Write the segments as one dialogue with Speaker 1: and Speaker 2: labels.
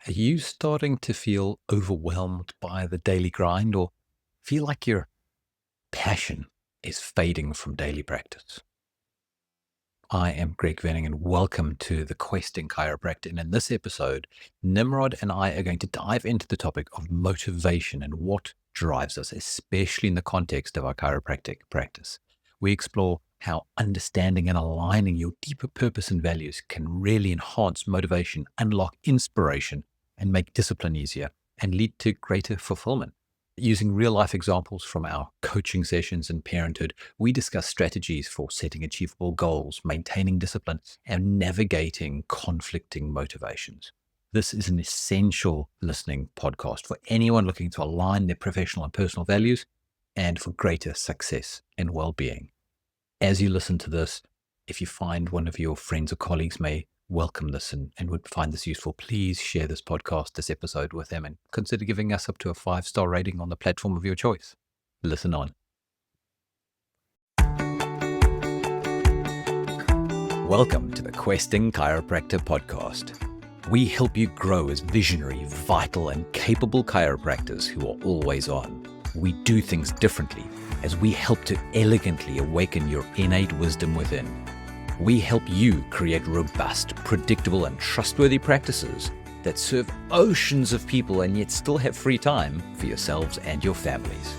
Speaker 1: Are you starting to feel overwhelmed by the daily grind or feel like your passion is fading from daily practice? I am Greg Venning and welcome to the Questing Chiropractor. And in this episode, Nimrod and I are going to dive into the topic of motivation and what drives us, especially in the context of our chiropractic practice. We explore how understanding and aligning your deeper purpose and values can really enhance motivation, unlock inspiration, and make discipline easier and lead to greater fulfillment. Using real life examples from our coaching sessions and parenthood, we discuss strategies for setting achievable goals, maintaining discipline, and navigating conflicting motivations. This is an essential listening podcast for anyone looking to align their professional and personal values and for greater success and well-being. As you listen to this, if you find one of your friends or colleagues may welcome this and would find this useful, please share this podcast, this episode with them, and consider giving us up to a 5-star rating on the platform of your choice. Listen on. Welcome to the Questing Chiropractor podcast. We help you grow as visionary, vital, and capable chiropractors who are always on. We do things differently as we help to elegantly awaken your innate wisdom within. We help you create robust, predictable, and trustworthy practices that serve oceans of people and yet still have free time for yourselves and your families.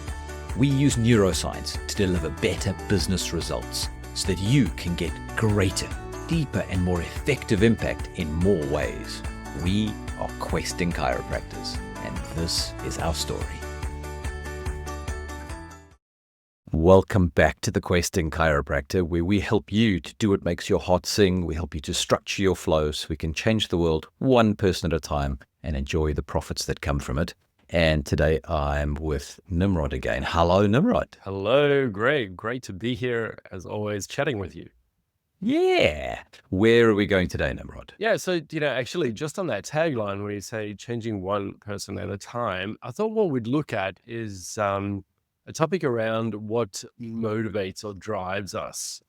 Speaker 1: We use neuroscience to deliver better business results so that you can get greater, deeper, and more effective impact in more ways. We are Questing Chiropractors, and this is our story. Welcome back to the Questing Chiropractor, where we help you to do what makes your heart sing. We help you to structure your flow so we can change the world one person at a time and enjoy the profits that come from it. And today I'm with Nimrod again. Hello, Nimrod.
Speaker 2: Hello, Greg. Great to be here, as always, chatting with you.
Speaker 1: Yeah. Where are we going today, Nimrod?
Speaker 2: Yeah, so, actually, just on that tagline where you say changing one person at a time, I thought what we'd look at is a topic around what motivates or drives us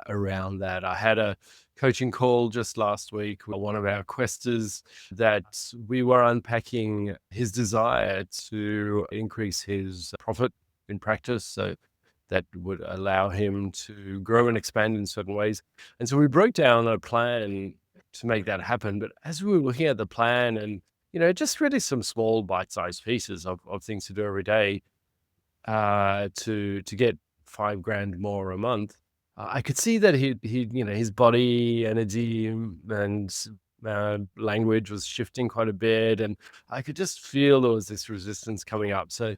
Speaker 2: around that. I had a coaching call just last week with one of our questers that we were unpacking his desire to increase his profit in practice. So that would allow him to grow and expand in certain ways. And so we broke down a plan to make that happen. But as we were looking at the plan and, just really some small bite-sized pieces of things to do every day, to get $5,000 more a month, I could see that he his body energy and language was shifting quite a bit, and I could just feel there was this resistance coming up. So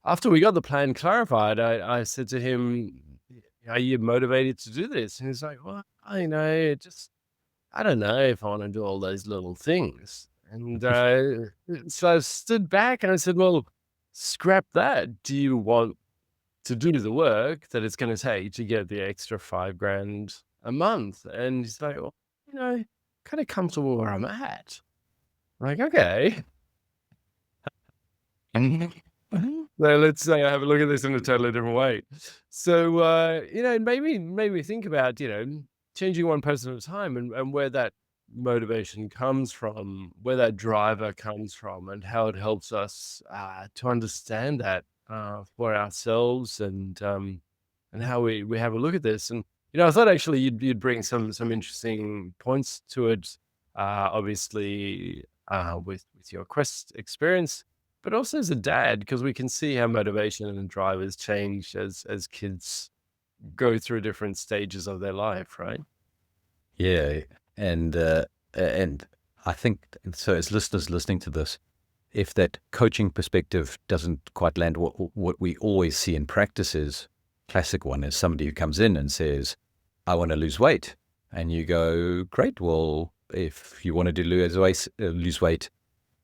Speaker 2: after we got the plan clarified, I said to him, "Are you motivated to do this?" And he's like, "Well, I don't know if I want to do all those little things." And so I stood back and I said, "Well, scrap that. Do you want to do the work that it's going to take to get the extra $5,000 a month?" And he's like, "Well, kind of comfortable where I'm at." I'm like, "Okay." Now let's say I have a look at this in a totally different way. So, it made me think about, changing one person at a time and where that motivation comes from, where that driver comes from, and how it helps us to understand that for ourselves and how we have a look at this. And I thought actually you'd bring some interesting points to it, obviously with your quest experience, but also as a dad, because we can see how motivation and drivers change as kids go through different stages of their life, right?
Speaker 1: Yeah. And I think, so as listeners listening to this, if that coaching perspective doesn't quite land, what we always see in practice is, classic one is somebody who comes in and says, "I want to lose weight." And you go, "Great, well, if you wanted to lose weight,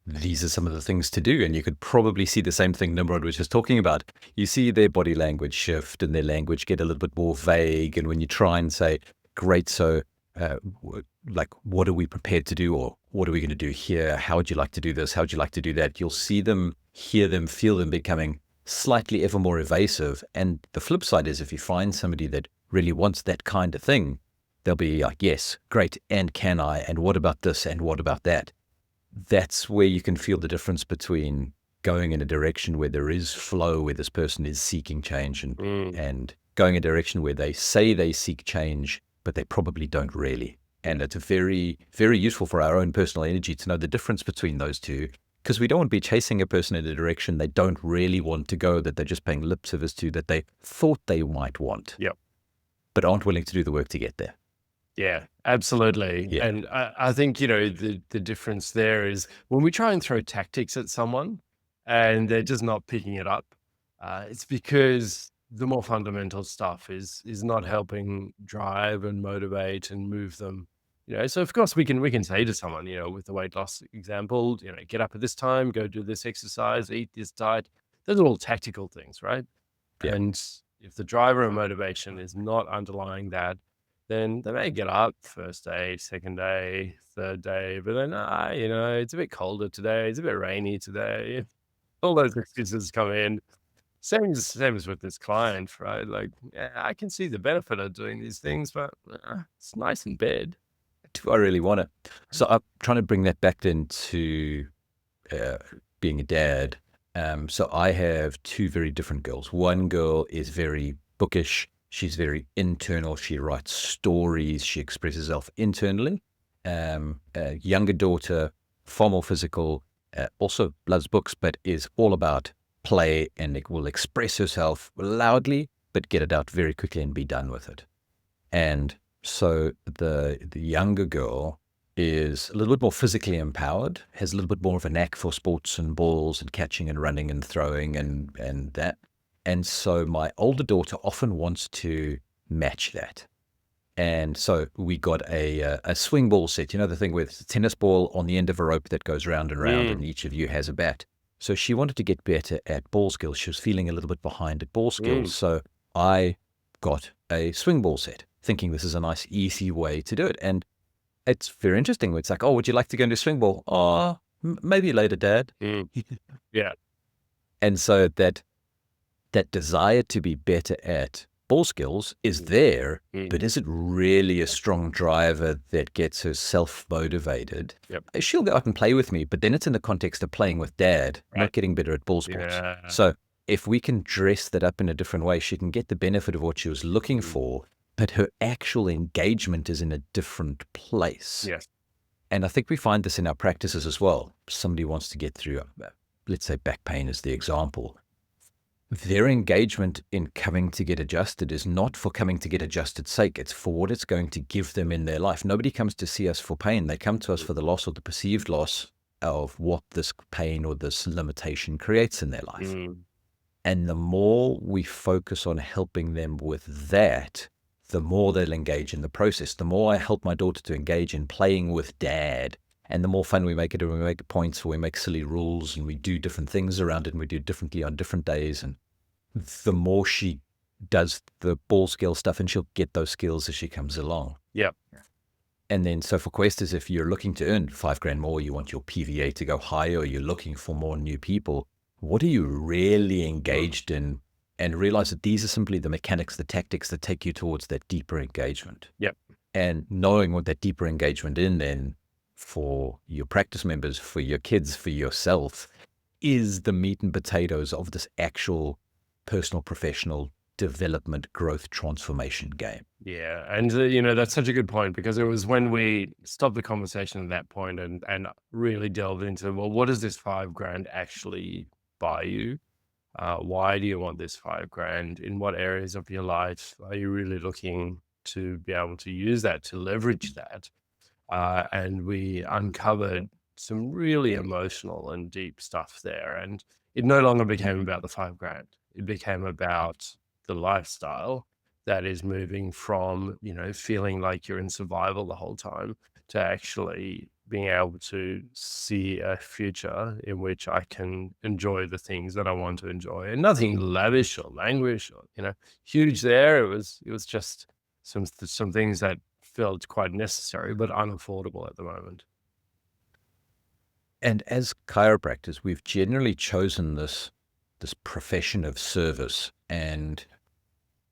Speaker 1: these are some of the things to do." And you could probably see the same thing Nimrod was just talking about. You see their body language shift and their language get a little bit more vague. And when you try and say, "Great, so what are we prepared to do, or what are we going to do here? How would you like to do this? How would you like to do that?" You'll see them, hear them, feel them becoming slightly ever more evasive. And the flip side is, if you find somebody that really wants that kind of thing, they'll be like, "Yes, great, and can I, and what about this, and what about that?" that's where you can feel the difference between going in a direction where there is flow, where this person is seeking change, and going a direction where they say they seek change, but they probably don't really. And it's very, very useful for our own personal energy to know the difference between those two, because we don't want to be chasing a person in a direction they don't really want to go, that they're just paying lip service to, that they thought they might want,
Speaker 2: Yep.
Speaker 1: but aren't willing to do the work to get there.
Speaker 2: Yeah, absolutely.
Speaker 1: Yeah.
Speaker 2: And I think, the difference there is when we try and throw tactics at someone and they're just not picking it up, it's because the more fundamental stuff is not helping drive and motivate and move them. So of course we can say to someone, with the weight loss example, get up at this time, go do this exercise, eat this diet. Those are all tactical things, right?
Speaker 1: Yeah.
Speaker 2: And if the driver and motivation is not underlying that, then they may get up first day, second day, third day, but then, it's a bit colder today, it's a bit rainy today. All those excuses come in. Same as with this client, right? Like, yeah, I can see the benefit of doing these things, but it's nice in bed.
Speaker 1: Do I really want it? So I'm trying to bring that back then to being a dad. So I have two very different girls. One girl is very bookish. She's very internal. She writes stories. She expresses herself internally. A younger daughter, far more physical, also loves books, but is all about play, and it will express herself loudly, but get it out very quickly and be done with it. And so the younger girl is a little bit more physically empowered, has a little bit more of a knack for sports and balls and catching and running and throwing and that. And so my older daughter often wants to match that. And so we got a swing ball set, the thing with a tennis ball on the end of a rope that goes round and round, and each of you has a bat. So she wanted to get better at ball skills. She was feeling a little bit behind at ball skills. So I got a swing ball set, thinking this is a nice, easy way to do it. And it's very interesting. It's like, oh, would you like to go into swing ball? Oh, maybe later, Dad.
Speaker 2: Yeah.
Speaker 1: And so that desire to be better at ball skills is there, but is it really a strong driver that gets her self-motivated?
Speaker 2: Yep.
Speaker 1: She'll go out and play with me, but then it's in the context of playing with Dad, not getting better at ball sports.
Speaker 2: Yeah.
Speaker 1: So if we can dress that up in a different way, she can get the benefit of what she was looking for, but her actual engagement is in a different place.
Speaker 2: Yes.
Speaker 1: And I think we find this in our practices as well. Somebody wants to get through, let's say back pain is the example. Their engagement in coming to get adjusted is not for coming to get adjusted's sake. It's for what it's going to give them in their life. Nobody comes to see us for pain. They come to us for the loss or the perceived loss of what this pain or this limitation creates in their life. And the more we focus on helping them with that, the more they'll engage in the process. The more I help my daughter to engage in playing with Dad, and the more fun we make it, and we make points, or we make silly rules, and we do different things around it, and we do it differently on different days. And the more she does the ball skill stuff, and she'll get those skills as she comes along.
Speaker 2: Yep.
Speaker 1: And then, so for Questers, if you're looking to earn $5,000 more, you want your PVA to go higher, or you're looking for more new people, what are you really engaged in? And realize that these are simply the mechanics, the tactics that take you towards that deeper engagement.
Speaker 2: Yep.
Speaker 1: And knowing what that deeper engagement in then for your practice members, for your kids, for yourself, is the meat and potatoes of this actual personal, professional development, growth, transformation game.
Speaker 2: Yeah. And, that's such a good point, because it was when we stopped the conversation at that point and really delved into, well, what does this $5,000 actually buy you? Why do you want this $5,000? In what areas of your life are you really looking to be able to use that, to leverage that? And we uncovered some really emotional and deep stuff there. And it no longer became about the $5,000. It became about the lifestyle that is moving from, feeling like you're in survival the whole time to actually being able to see a future in which I can enjoy the things that I want to enjoy, and nothing lavish or languish or, huge there. It was just some things that felt quite necessary, but unaffordable at the moment.
Speaker 1: And as chiropractors, we've generally chosen this profession of service, and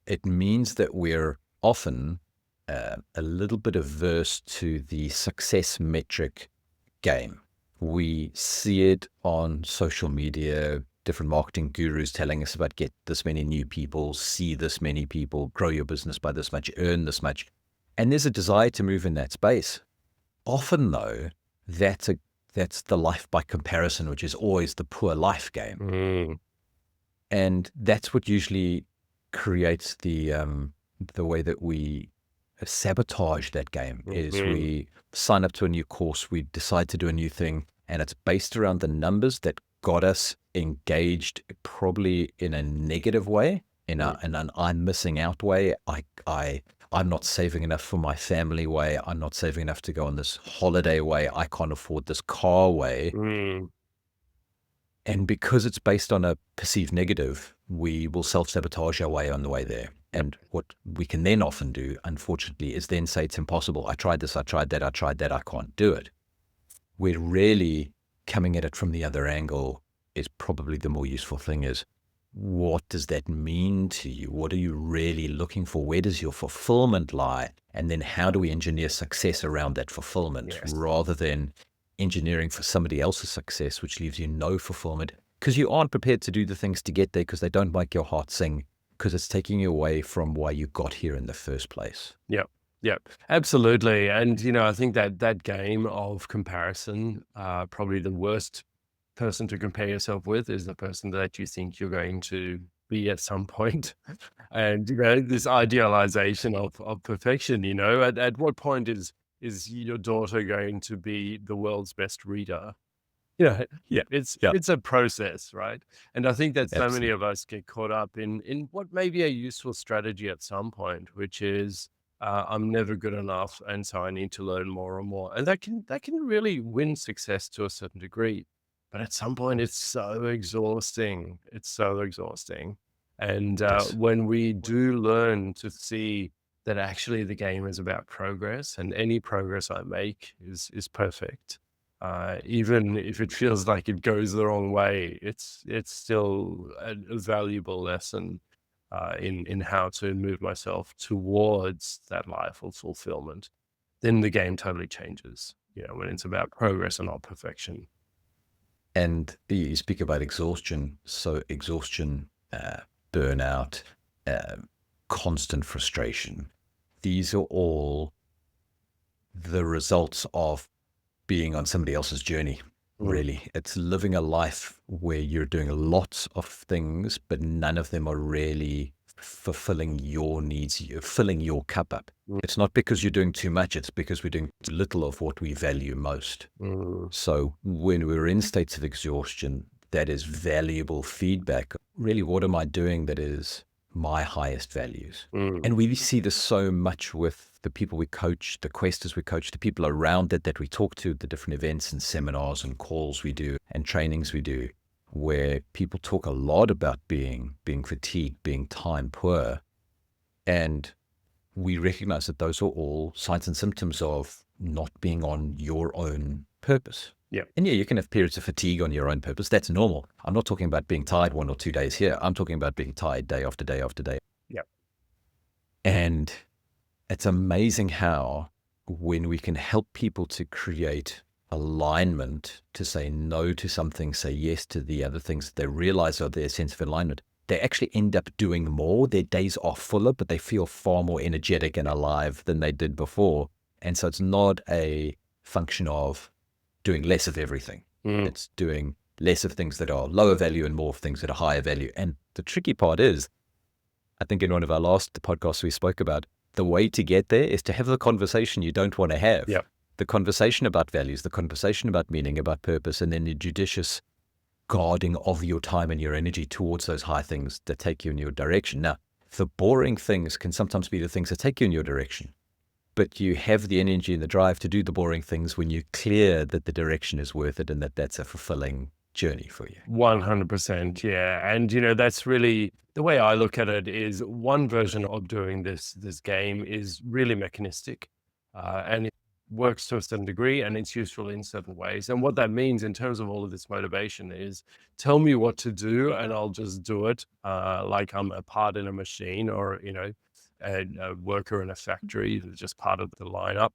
Speaker 1: it means that we're often a little bit averse to the success metric game. We see it on social media, different marketing gurus telling us about get this many new people, see this many people, grow your business by this much, earn this much. And there's a desire to move in that space. Often, though, that's the life by comparison, which is always the poor life game.
Speaker 2: Mm.
Speaker 1: And that's what usually creates the way that we sabotage that game is
Speaker 2: Mhm.
Speaker 1: we sign up to a new course, we decide to do a new thing, and it's based around the numbers that got us engaged, probably in a negative way, in an I'm missing out way. I'm not saving enough for my family way. I'm not saving enough to go on this holiday way. I can't afford this car way.
Speaker 2: Mm.
Speaker 1: And because it's based on a perceived negative, we will self-sabotage our way on the way there.
Speaker 2: Yep.
Speaker 1: And what we can then often do, unfortunately, is then say it's impossible. I tried this, I tried that, I tried that, I can't do it. We're really coming at it from the other angle is probably the more useful thing is, what does that mean to you? What are you really looking for? Where does your fulfillment lie? And then how do we engineer success around that fulfillment
Speaker 2: Yes.
Speaker 1: rather than engineering for somebody else's success, which leaves you no fulfillment because you aren't prepared to do the things to get there because they don't make your heart sing because it's taking you away from why you got here in the first place.
Speaker 2: Yep. Yep. Absolutely. And, I think that game of comparison, probably the worst person to compare yourself with is the person that you think you're going to be at some point. And, this idealization of perfection, at what point is your daughter going to be the world's best reader?
Speaker 1: Yeah.
Speaker 2: It's
Speaker 1: Yeah.
Speaker 2: it's a process, right? And I think that so many
Speaker 1: Absolutely.
Speaker 2: of us get caught up in what may be a useful strategy at some point, which is I'm never good enough, and so I need to learn more and more. And that can really win success to a certain degree, but at some point it's so exhausting. It's so exhausting. And
Speaker 1: Yes.
Speaker 2: when we do learn to see that actually the game is about progress, and any progress I make is perfect, even if it feels like it goes the wrong way, it's still a valuable lesson in how to move myself towards that life of fulfillment. Then the game totally changes, when it's about progress and not perfection.
Speaker 1: And you speak about exhaustion. So exhaustion, burnout, uh, constant frustration. These are all the results of being on somebody else's journey.
Speaker 2: Mm.
Speaker 1: Really, it's living a life where you're doing lots of things, but none of them are really fulfilling your needs, you're filling your cup up.
Speaker 2: Mm.
Speaker 1: It's not because you're doing too much, it's because we're doing too little of what we value most.
Speaker 2: Mm.
Speaker 1: So when we're in states of exhaustion, that is valuable feedback. Really, what am I doing that is my highest values?
Speaker 2: Mm.
Speaker 1: And we see this so much with the people we coach, the questers we coach, the people around it that we talk to, the different events and seminars and calls we do and trainings we do, where people talk a lot about being fatigued, being time poor. And we recognize that those are all signs and symptoms of not being on your own purpose.
Speaker 2: Yeah.
Speaker 1: And yeah, you can have periods of fatigue on your own purpose. That's normal. I'm not talking about being tired 1 or 2 days here. I'm talking about being tired day after day after day.
Speaker 2: Yeah.
Speaker 1: And it's amazing how when we can help people to create alignment, to say no to something, say yes to the other things that they realize are their sense of alignment, they actually end up doing more. Their days are fuller, but they feel far more energetic and alive than they did before. And so it's not a function of doing less of everything.
Speaker 2: Mm.
Speaker 1: It's doing less of things that are lower value and more of things that are higher value. And the tricky part is, I think in one of our last podcasts we spoke about, the way to get there is to have the conversation you don't want to have.
Speaker 2: Yeah.
Speaker 1: The conversation about values, the conversation about meaning, about purpose, and then the judicious guarding of your time and your energy towards those high things that take you in your direction. Now, the boring things can sometimes be the things that take you in your direction, but you have the energy and the drive to do the boring things when you're clear that the direction is worth it and that that's a fulfilling journey for you.
Speaker 2: 100%. Yeah. And, that's really the way I look at it is one version of doing this game is really mechanistic, and it works to a certain degree and it's useful in certain ways. And what that means in terms of all of this motivation is tell me what to do and I'll just do it, like I'm a part in a machine or, a worker in a factory, just part of the lineup.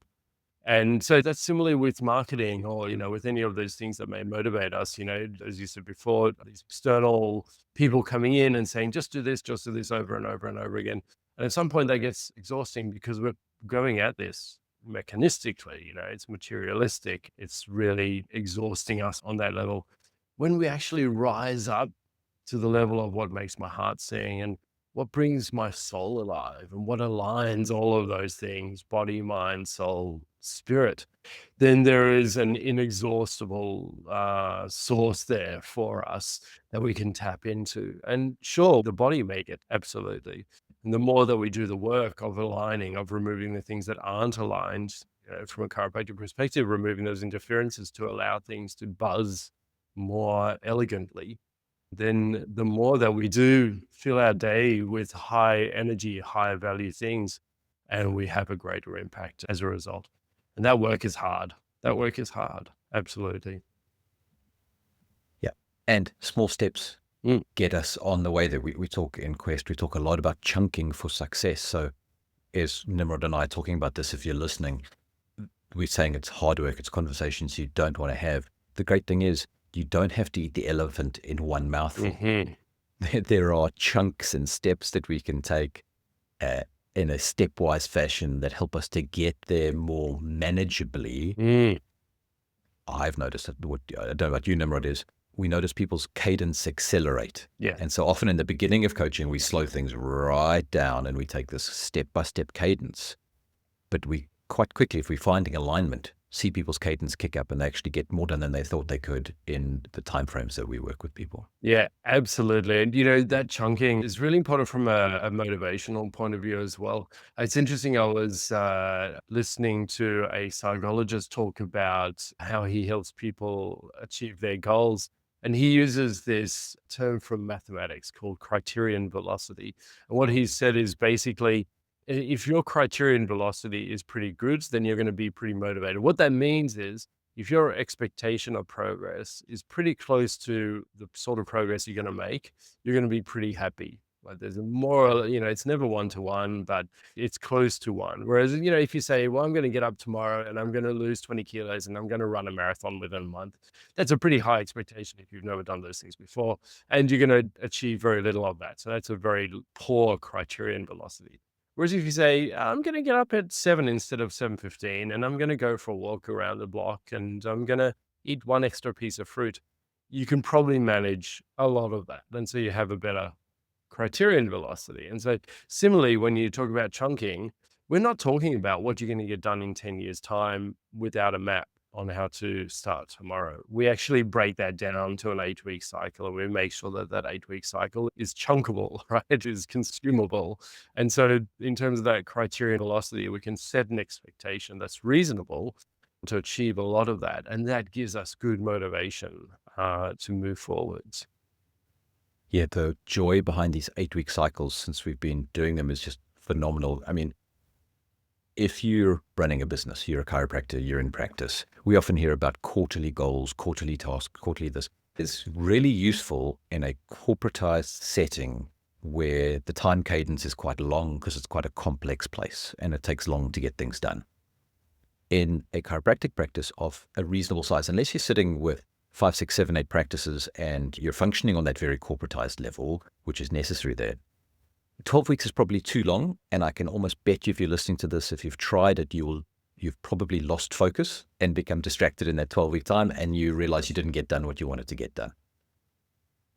Speaker 2: And so that's similarly with marketing or, with any of those things that may motivate us, as you said before, these external people coming in and saying, just do this over and over and over again. And at some point that gets exhausting because we're going at this mechanistically, it's materialistic. It's really exhausting us on that level. When we actually rise up to the level of what makes my heart sing and what brings my soul alive and what aligns all of those things, body, mind, soul, spirit, then there is an inexhaustible source there for us that we can tap into. And sure, the body may get absolutely. And the more that we do the work of aligning, of removing the things that aren't aligned, from a chiropractic perspective, removing those interferences to allow things to buzz more elegantly, then the more that we do fill our day with high energy, high value things, and we have a greater impact as a result. And that work is hard. That work is hard. Absolutely.
Speaker 1: Yeah. And small steps
Speaker 2: Mm.
Speaker 1: get us on the way that we talk in Quest. We talk a lot about chunking for success. So as Nimrod and I are talking about this, if you're listening, we're saying it's hard work. It's conversations you don't want to have. The great thing is you don't have to eat the elephant in one mouthful.
Speaker 2: Mm-hmm.
Speaker 1: There are chunks and steps that we can take in a stepwise fashion that help us to get there more manageably.
Speaker 2: Mm.
Speaker 1: I've noticed that what I don't know about you, Nimrod, is we notice people's cadence accelerate.
Speaker 2: Yeah.
Speaker 1: And so often in the beginning of coaching, we slow things right down and we take this step-by-step cadence. But we quite quickly, if we're finding alignment, see people's cadence kick up and they actually get more done than they thought they could in the timeframes that we work with people.
Speaker 2: Yeah, absolutely. And, that chunking is really important from a motivational point of view as well. It's interesting. I was listening to a psychologist talk about how he helps people achieve their goals. And he uses this term from mathematics called criterion velocity. And what he said is basically, if your criterion velocity is pretty good, then you're going to be pretty motivated. What that means is if your expectation of progress is pretty close to the sort of progress you're going to make, you're going to be pretty happy. Like there's a more, it's never 1-to-1, but it's close to one. Whereas, if you say, well, I'm going to get up tomorrow and I'm going to lose 20 kilos and I'm going to run a marathon within a month, that's a pretty high expectation if you've never done those things before. And you're going to achieve very little of that. So that's a very poor criterion velocity. Whereas if you say, I'm going to get up at 7 instead of 7:15, and I'm going to go for a walk around the block, and I'm going to eat one extra piece of fruit, you can probably manage a lot of that. And so you have a better criterion velocity. And so similarly, when you talk about chunking, we're not talking about what you're going to get done in 10 years' time without a map on how to start tomorrow. We actually break that down to an 8-week cycle, and we make sure that that 8-week cycle is chunkable, right? It is consumable. And so in terms of that criterion velocity, we can set an expectation that's reasonable to achieve a lot of that. And that gives us good motivation to move forwards.
Speaker 1: Yeah, the joy behind these 8-week cycles since we've been doing them is just phenomenal. I mean, if you're running a business, you're a chiropractor, you're in practice, we often hear about quarterly goals, quarterly tasks, quarterly this. It's really useful in a corporatized setting where the time cadence is quite long because it's quite a complex place and it takes long to get things done. In a chiropractic practice of a reasonable size, unless you're sitting with 5, 6, 7, 8 practices and you're functioning on that very corporatized level, which is necessary there, 12 weeks is probably too long, and I can almost bet you if you're listening to this, if you've tried it, you've probably lost focus and become distracted in that 12-week time, and you realize you didn't get done what you wanted to get done.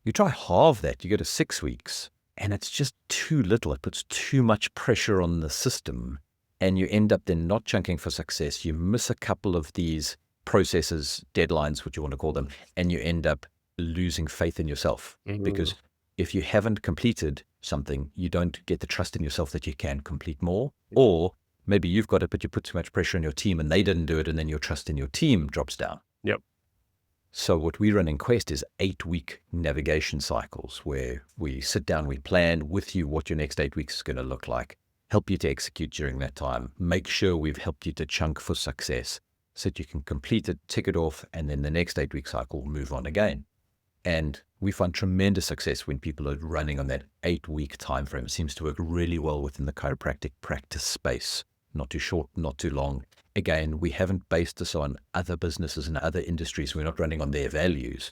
Speaker 1: You try halve that, you go to 6 weeks, and it's just too little. It puts too much pressure on the system, and you end up then not chunking for success. You miss a couple of these processes, deadlines, what you want to call them, and you end up losing faith in yourself. Because if you haven't completed something, you don't get the trust in yourself that you can complete more. Or maybe you've got it, but you put too much pressure on your team and they didn't do it, and then your trust in your team drops down.
Speaker 2: Yep.
Speaker 1: So what we run in Quest is 8-week navigation cycles where we sit down, we plan with you what your next 8 weeks is going to look like, help you to execute during that time, make sure we've helped you to chunk for success so that you can complete it, tick it off, and then the next 8-week cycle, move on again. And we find tremendous success when people are running on that 8-week time frame. It seems to work really well within the chiropractic practice space. Not too short, not too long. again, we haven't based this on other businesses and other industries. We're not running on their values.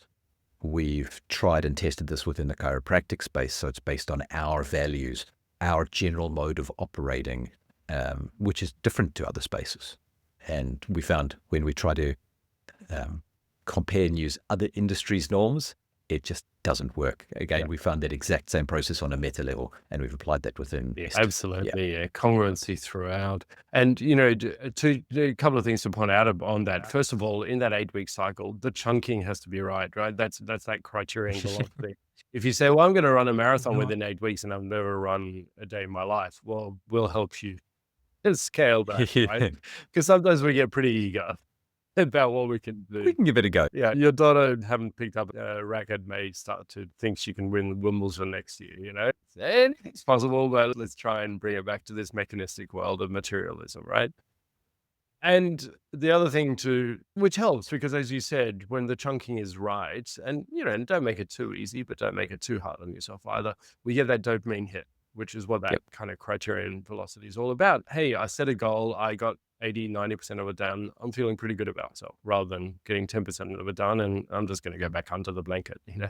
Speaker 1: We've tried and tested this within the chiropractic space. So it's based on our values, our general mode of operating, which is different to other spaces. And we found when we try to compare and use other industries' norms, it just doesn't work. Again, we found that exact same process on a meta level, and we've applied that within.
Speaker 2: Yeah, absolutely. Yeah. Congruency throughout. And, you know, a couple of things to point out on that. First of all, in that 8-week cycle, the chunking has to be right? That's that criterion velocity. If you say, well, I'm going to run a marathon within 8 weeks and I've never run a day in my life, well, we'll help you scale that, right? Because sometimes we get pretty eager about what we can do.
Speaker 1: We can give it a go.
Speaker 2: Yeah, your daughter haven't picked up a racket may start to think she can win Wimbledon next year, you know? Anything's possible, but let's try and bring it back to this mechanistic world of materialism, right? And the other thing too, which helps because as you said, when the chunking is right, and you know, and don't make it too easy, but don't make it too hard on yourself either, we get that dopamine hit, which is what that kind of criterion velocity is all about. Hey, I set a goal, I got 80, 90% of it done. I'm feeling pretty good about myself rather than getting 10% of it done. And I'm just going to go back under the blanket, you know?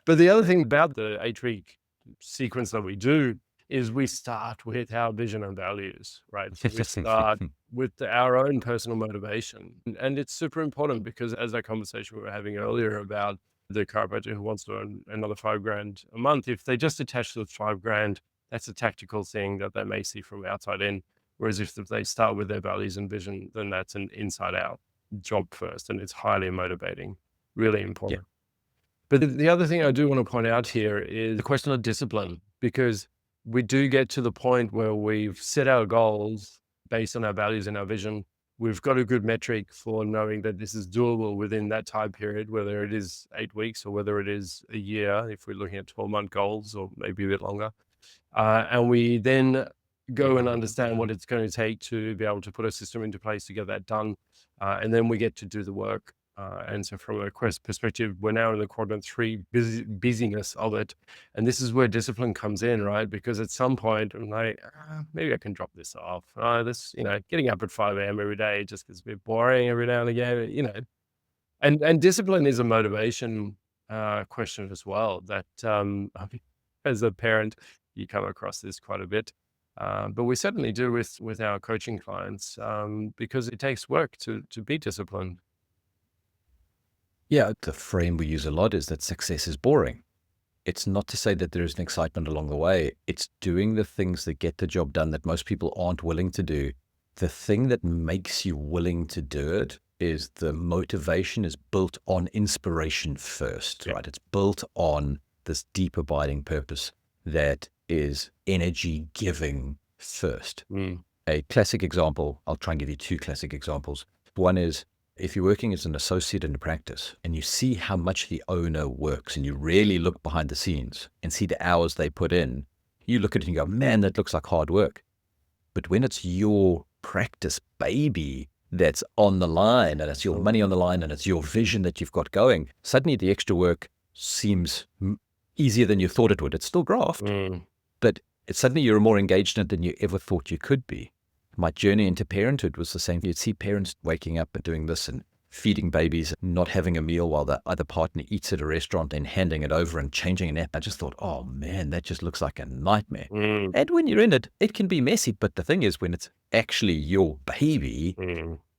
Speaker 2: But the other thing about the 8-week sequence that we do is we start with our vision and values, right? So we start with our own personal motivation. And it's super important because as that conversation we were having earlier about the chiropractor who wants to earn another $5,000 a month, if they just attach to the $5,000, that's a tactical thing that they may see from outside in. Whereas if they start with their values and vision, then that's an inside out job first. And it's highly motivating, really important. But the other thing I do want to point out here is the question of discipline, because we do get to the point where we've set our goals based on our values and our vision. We've got a good metric for knowing that this is doable within that time period, whether it is 8 weeks or whether it is a year, if we're looking at 12-month goals or maybe a bit longer. And we then go and understand what it's going to take to be able to put a system into place to get that done. And then we get to do the work. And so from a Quest perspective, we're now in the quadrant 3 busyness of it. And this is where discipline comes in, right? Because at some point I'm like, maybe I can drop this off. This, you know, getting up at 5 a.m. every day just gets a bit boring every now and again, you know. And discipline is a motivation question as well that as a parent, you come across this quite a bit. But we certainly do with our coaching clients because it takes work to be disciplined.
Speaker 1: Yeah, the frame we use a lot is that success is boring. It's not to say that there is an excitement along the way. It's doing the things that get the job done that most people aren't willing to do. The thing that makes you willing to do it is the motivation is built on inspiration first, right? It's built on this deep abiding purpose that is energy giving first. A classic example, I'll try and give you 2 classic examples. One is if you're working as an associate in a practice and you see how much the owner works and you really look behind the scenes and see the hours they put in, you look at it and you go, man, that looks like hard work. But when it's your practice baby that's on the line and it's your money on the line and it's your vision that you've got going, suddenly the extra work seems easier than you thought it would. It's still graft, but suddenly you're more engaged in it than you ever thought you could be. My journey into parenthood was the same. You'd see parents waking up and doing this and feeding babies, not having a meal while the other partner eats at a restaurant and handing it over and changing an app. I just thought, oh man, that just looks like a nightmare. And when you're in it, it can be messy. But the thing is, when it's actually your baby,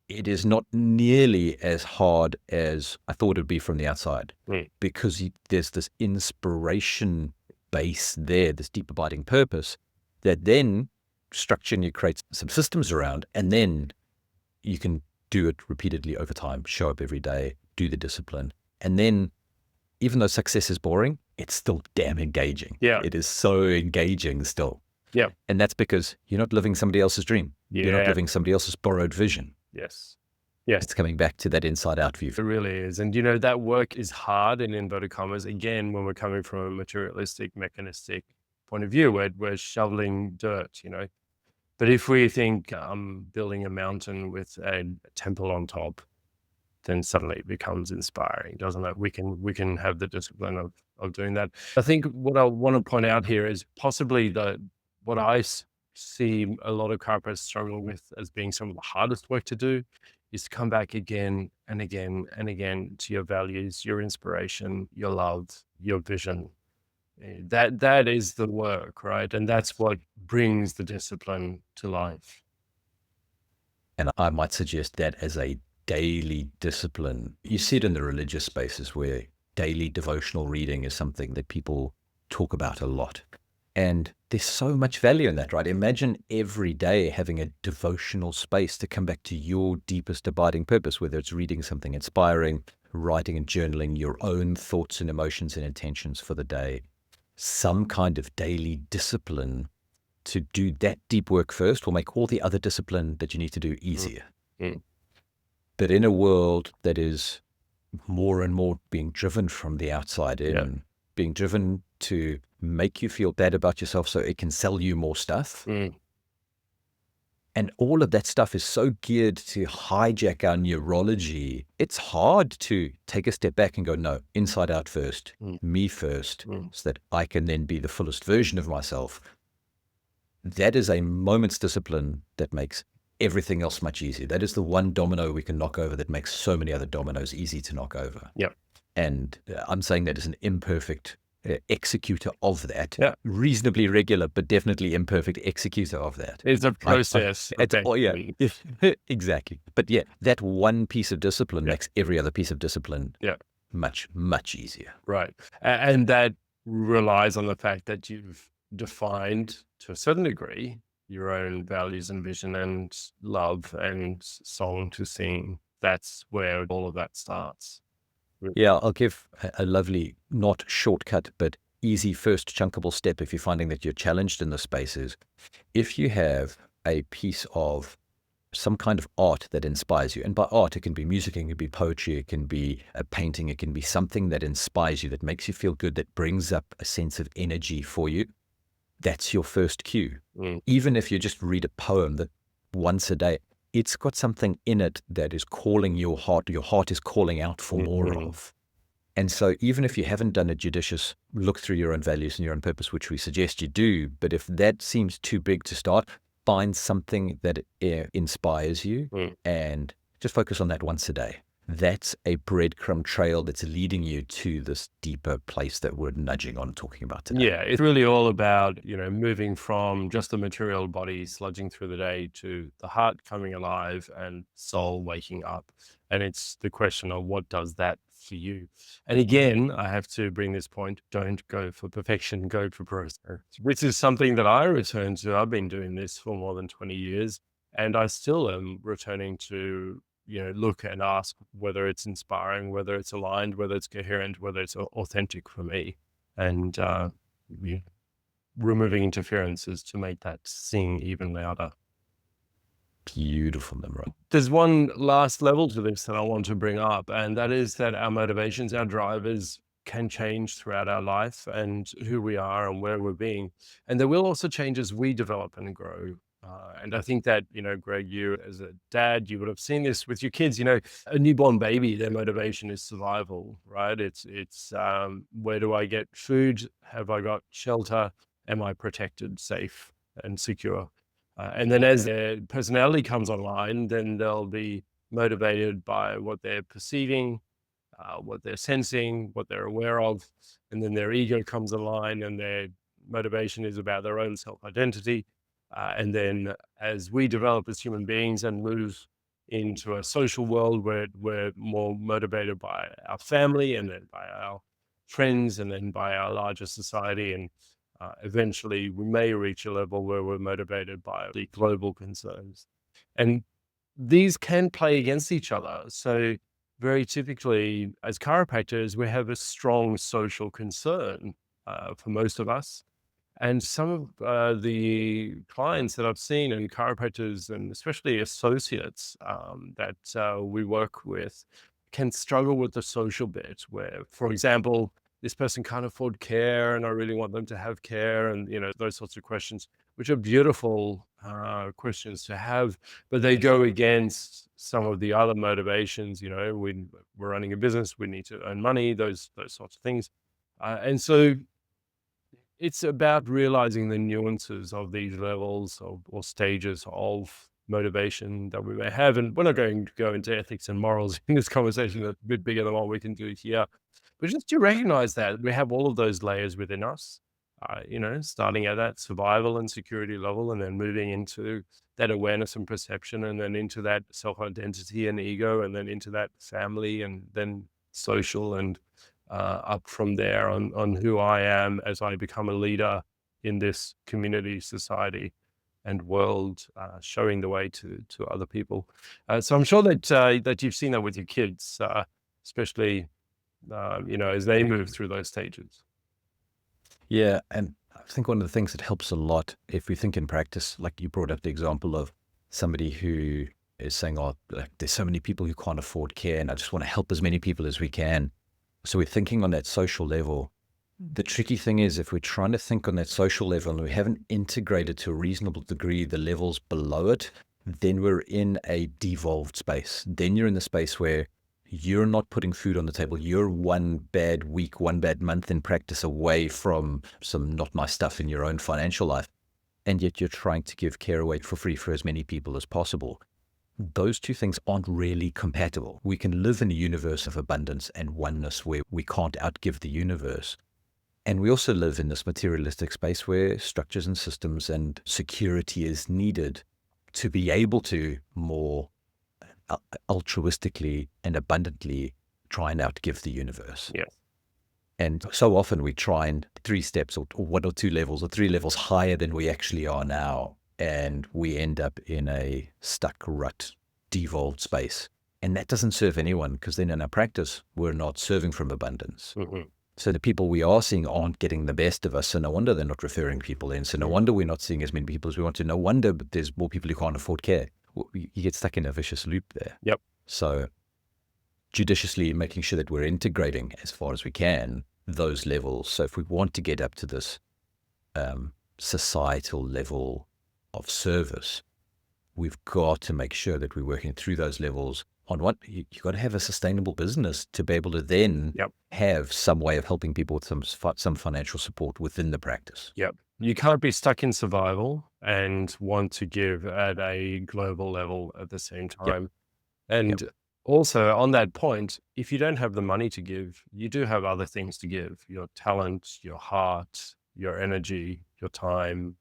Speaker 1: it is not nearly as hard as I thought it would be from the outside because there's this inspiration base there, this deep abiding purpose that then structure and you create some systems around, and then you can do it repeatedly over time, show up every day, do the discipline. And then even though success is boring, it's still damn engaging. It is so engaging still. And that's because you're not living somebody else's dream. You're not living somebody else's borrowed vision. It's coming back to that inside out view.
Speaker 2: It really is. And you know, that work is hard in inverted commas, again, when we're coming from a materialistic, mechanistic point of view, we're shoveling dirt, you know. But if we think I'm building a mountain with a temple on top, then suddenly it becomes inspiring, doesn't it? We can have the discipline of doing that. I think what I want to point out here is possibly what I see a lot of chiropractors struggle with as being some of the hardest work to do is to come back again and again and again to your values, your inspiration, your love, your vision. That is the work, right? And that's what brings the discipline to life.
Speaker 1: And I might suggest that as a daily discipline. You see it in the religious spaces where daily devotional reading is something that people talk about a lot. And there's so much value in that, right? Imagine every day having a devotional space to come back to your deepest abiding purpose, whether it's reading something inspiring, writing and journaling your own thoughts and emotions and intentions for the day. Some kind of daily discipline to do that deep work first will make all the other discipline that you need to do easier.
Speaker 2: Mm.
Speaker 1: But in a world that is more and more being driven from the outside in, being driven to make you feel bad about yourself so it can sell you more stuff. And all of that stuff is so geared to hijack our neurology. It's hard to take a step back and go, no, inside out first, me first, so that I can then be the fullest version of myself. That is a moment's discipline that makes everything else much easier. That is the one domino we can knock over that makes so many other dominoes easy to knock over.
Speaker 2: Yep.
Speaker 1: And I'm saying that as an imperfect executor of that,
Speaker 2: Yeah.
Speaker 1: reasonably regular, but definitely imperfect executor of that.
Speaker 2: It's a process.
Speaker 1: Exactly. But yeah, that one piece of discipline makes every other piece of discipline much, much easier.
Speaker 2: Right. And that relies on the fact that you've defined to a certain degree your own values and vision and love and song to sing. That's where all of that starts.
Speaker 1: Yeah, I'll give a lovely, not shortcut, but easy first chunkable step if you're finding that you're challenged in the spaces. If you have a piece of some kind of art that inspires you, and by art, it can be music, it can be poetry, it can be a painting, it can be something that inspires you, that makes you feel good, that brings up a sense of energy for you, that's your first cue. Even if you just read a poem that once a day, it's got something in it that is calling your heart is calling out for more of. And so even if you haven't done a judicious look through your own values and your own purpose, which we suggest you do, but if that seems too big to start, find something that inspires you and just focus on that once a day. That's a breadcrumb trail that's leading you to this deeper place that we're nudging on talking about today.
Speaker 2: Yeah, it's really all about, moving from just the material body sludging through the day to the heart coming alive and soul waking up. And it's the question of what does that for you? And again, I have to bring this point, don't go for perfection, go for process, which is something that I return to. I've been doing this for more than 20 years and I still am returning to look and ask whether it's inspiring, whether it's aligned, whether it's coherent, whether it's authentic for me, and removing interferences to make that sing even louder.
Speaker 1: Beautiful, Nimrod.
Speaker 2: There's one last level to this that I want to bring up, and that is that our motivations, our drivers can change throughout our life and who we are and where we're being. And they will also change as we develop and grow. And I think that, Greg, you as a dad, you would have seen this with your kids, a newborn baby, their motivation is survival, right? It's where do I get food? Have I got shelter? Am I protected, safe and secure? And then as their personality comes online, then they'll be motivated by what they're perceiving, what they're sensing, what they're aware of. And then their ego comes online and their motivation is about their own self-identity. And then as we develop as human beings and move into a social world where we're more motivated by our family and then by our friends and then by our larger society. And eventually we may reach a level where we're motivated by the global concerns. And these can play against each other. So very typically as chiropractors, we have a strong social concern for most of us. And some of the clients that I've seen and chiropractors and especially associates that we work with can struggle with the social bit where, for example, this person can't afford care and I really want them to have care and, those sorts of questions, which are beautiful questions to have, but they go against some of the other motivations. We're running a business, we need to earn money, those sorts of things. And so it's about realizing the nuances of these levels or stages of motivation that we may have. And we're not going to go into ethics and morals in this conversation. That's a bit bigger than what we can do here. But just to recognize that we have all of those layers within us, starting at that survival and security level, and then moving into that awareness and perception, and then into that self-identity and ego, and then into that family, and then social, and up from there on who I am as I become a leader in this community, society, and world, showing the way to other people. So I'm sure that you've seen that with your kids, especially as they move through those stages.
Speaker 1: Yeah, and I think one of the things that helps a lot, if we think in practice, like you brought up the example of somebody who is saying, oh, like, there's so many people who can't afford care, and I just want to help as many people as we can. So we're thinking on that social level. The tricky thing is, if we're trying to think on that social level and we haven't integrated to a reasonable degree the levels below it, then we're in a devolved space. Then you're in the space where you're not putting food on the table. You're one bad week, one bad month in practice away from some not nice stuff in your own financial life. And yet you're trying to give care away for free for as many people as possible. Those two things aren't really compatible. We can live in a universe of abundance and oneness where we can't outgive the universe. And we also live in this materialistic space where structures and systems and security is needed to be able to more altruistically and abundantly try and outgive the universe.
Speaker 2: Yeah.
Speaker 1: And so often we try and 3 steps or 1 or 2 levels or 3 levels higher than we actually are now. And we end up in a stuck rut, devolved space. And that doesn't serve anyone, because then in our practice, we're not serving from abundance.
Speaker 2: Mm-hmm.
Speaker 1: So the people we are seeing aren't getting the best of us. So no wonder they're not referring people in. So no wonder we're not seeing as many people as we want to. No wonder there's more people who can't afford care. You get stuck in a vicious loop there.
Speaker 2: Yep.
Speaker 1: So judiciously making sure that we're integrating as far as we can those levels. So if we want to get up to this societal level of service, we've got to make sure that we're working through those levels on what you've got to have a sustainable business to be able to then have some way of helping people with some financial support within the practice.
Speaker 2: Yep. You can't be stuck in survival and want to give at a global level at the same time. And also on that point, if you don't have the money to give, you do have other things to give: your talent, your heart, your energy, your time.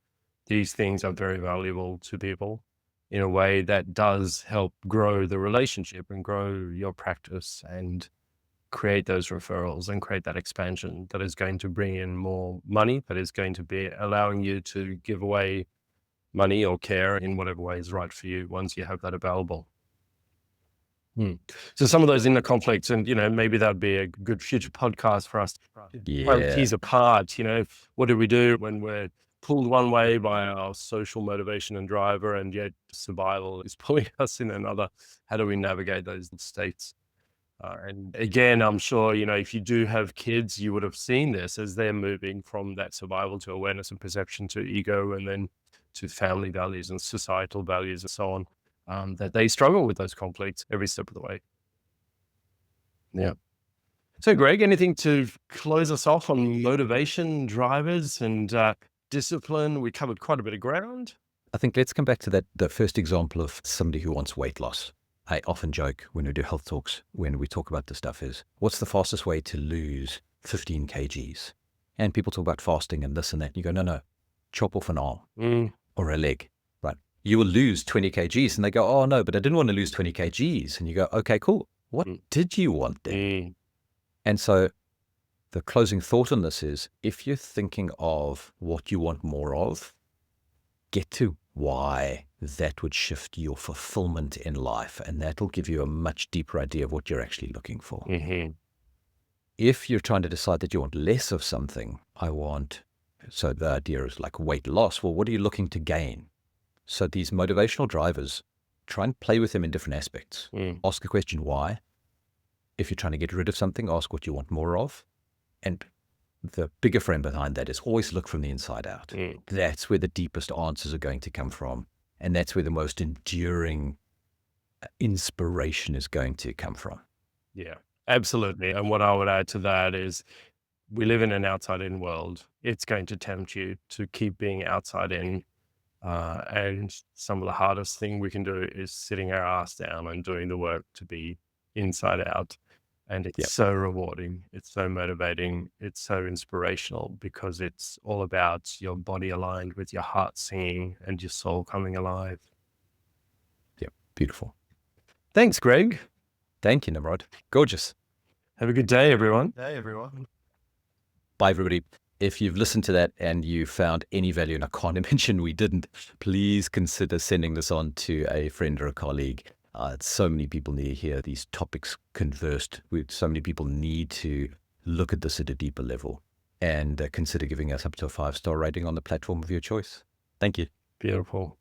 Speaker 2: These things are very valuable to people in a way that does help grow the relationship and grow your practice and create those referrals and create that expansion that is going to bring in more money, that is going to be allowing you to give away money or care in whatever way is right for you once you have that available. So some of those inner conflicts, and maybe that'd be a good future podcast for us to try and tease apart. What do we do when we're pulled one way by our social motivation and driver, and yet survival is pulling us in another? How do we navigate those states? And again, I'm sure, if you do have kids, you would have seen this as they're moving from that survival to awareness and perception to ego, and then to family values and societal values and so on, that they struggle with those conflicts every step of the way. Yeah. So Greg, anything to close us off on motivation, drivers, and discipline? We covered quite a bit of ground.
Speaker 1: I think let's come back to the first example of somebody who wants weight loss. I often joke when we do health talks, when we talk about this stuff, is what's the fastest way to lose 15 kgs? And people talk about fasting and this and that. And you go, no, chop off an arm or a leg, right? You will lose 20 kgs. And they go, oh no, but I didn't want to lose 20 kgs. And you go, okay, cool. What did you want then? And so the closing thought on this is, if you're thinking of what you want more of, get to why that would shift your fulfillment in life. And that'll give you a much deeper idea of what you're actually looking for. If you're trying to decide that you want less of something, so the idea is like weight loss. Well, what are you looking to gain? So these motivational drivers, try and play with them in different aspects. Ask the question, why? If you're trying to get rid of something, ask what you want more of. And the bigger frame behind that is always look from the inside out. That's where the deepest answers are going to come from. And that's where the most enduring inspiration is going to come from.
Speaker 2: Yeah, absolutely. And what I would add to that is we live in an outside-in world. It's going to tempt you to keep being outside-in. And some of the hardest thing we can do is sitting our ass down and doing the work to be inside out. And it's
Speaker 1: Yep.
Speaker 2: so rewarding. It's so motivating. It's so inspirational because it's all about your body aligned with your heart singing and your soul coming alive.
Speaker 1: Yep. Beautiful.
Speaker 2: Thanks, Greg.
Speaker 1: Thank you, Nimrod. Gorgeous.
Speaker 2: Have a good day, everyone.
Speaker 1: Bye, everybody. If you've listened to that and you found any value, and I can't imagine we didn't, please consider sending this on to a friend or a colleague. So many people need to hear these topics conversed. So many people need to look at this at a deeper level, and consider giving us up to a 5-star rating on the platform of your choice. Thank you.
Speaker 2: Beautiful.